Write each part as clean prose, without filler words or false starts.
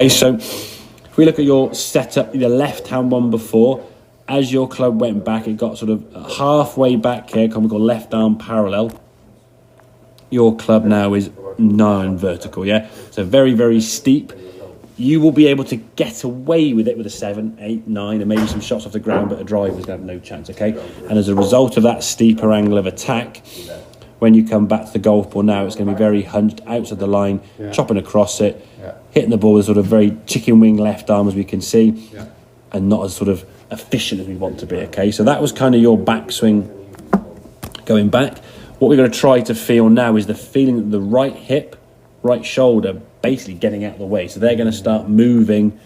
Okay, so if we look at your setup, the left-hand one before, as your club went back, it got sort of halfway back here, we call left arm parallel. Your club now is 9 vertical, yeah? So very, very steep. You will be able to get away with it with a 7, 8, 9, and maybe some shots off the ground, but a driver's going to have no chance, okay? And as a result of that steeper angle of attack, when you come back to the golf ball now, it's going to be very hunched outside the line, chopping across it, hitting the ball with sort of very chicken wing left arm, as we can see, and not as sort of efficient as we want to be, okay? So that was kind of your backswing going back. What we're going to try to feel now is the feeling that the right hip, right shoulder, basically getting out of the way. So they're going to start moving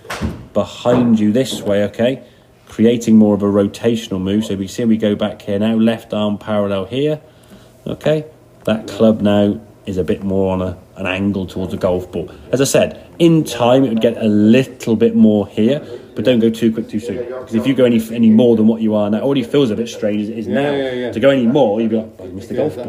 behind you this way, okay? Creating more of a rotational move. So we see we go back here now, left arm parallel here, okay? That club now is a bit more on an angle towards the golf ball. As I said, in time it would get a little bit more here, but don't go too quick too soon. Because if you go any more than what you are now, it already feels a bit strange as it is now. To go any more, you'd be like, oh, you missed the golf ball.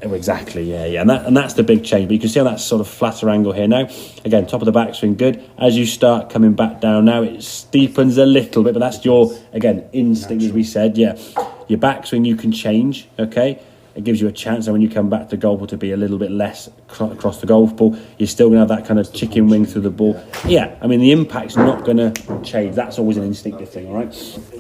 Exactly, yeah. And that's the big change. But you can see on that sort of flatter angle here now. Again, top of the backswing, good. As you start coming back down now, it steepens a little bit, but that's your, again, instinct, as we said, yeah. Your backswing you can change, okay? It gives you a chance, and when you come back to golf ball, to be a little bit less across the golf ball. You're still going to have that kind of chicken wing through the ball. Yeah, I mean, the impact's not going to change. That's always an instinctive thing, all right?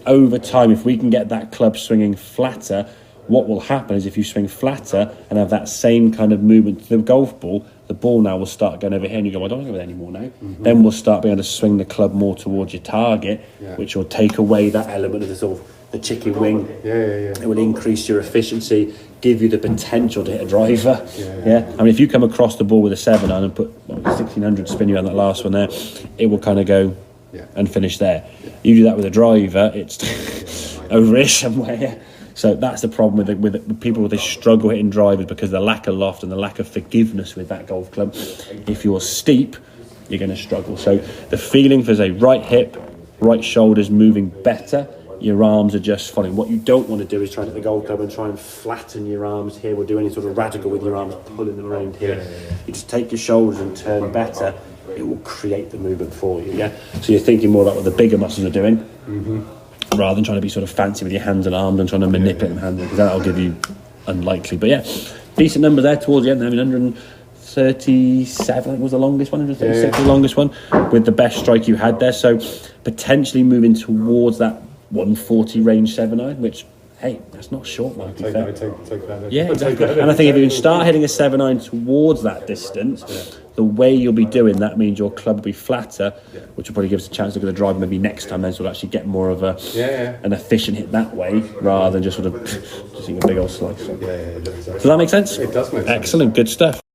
Over time, if we can get that club swinging flatter, what will happen is if you swing flatter and have that same kind of movement to the golf ball, the ball now will start going over here, and you go, I don't want to go there anymore now. Then we'll start being able to swing the club more towards your target, which will take away that element of the sort of the chicken wing. It will increase your efficiency, give you the potential to hit a driver. I mean, if you come across the ball with a 7-iron and put 1600 spin you on that last one there, it will kind of go and finish there. You do that with a driver, it's over here somewhere. So that's the problem with people with this struggle hitting drivers, because the lack of loft and the lack of forgiveness with that golf club. If you're steep, you're going to struggle. So the feeling for, say, right hip, right shoulders moving better, your arms are just following. What you don't want to do is try to hit the golf club and try and flatten your arms here, or do any sort of radical with your arms, pulling them around here. You just take your shoulders and turn better. It will create the movement for you, yeah? So you're thinking more about what the bigger muscles are doing, rather than trying to be sort of fancy with your hands and arms and trying to manipulate them hands, because that'll give you unlikely. But yeah, decent numbers there towards the end. I mean, 137 was the longest one, 136 was the longest one, with the best strike you had there. So potentially moving towards that 140 range 7-iron, which, hey, that's not short, man. Take that. Yeah, exactly. And I think if you can start hitting a 7-iron towards that distance, the way you'll be doing that means your club will be flatter, which will probably give us a chance to go to the drive maybe next time, then, so we'll actually get more of an efficient hit that way, rather than just sort of just eat a big old slice. Does that make sense? It does make sense. Excellent, good stuff.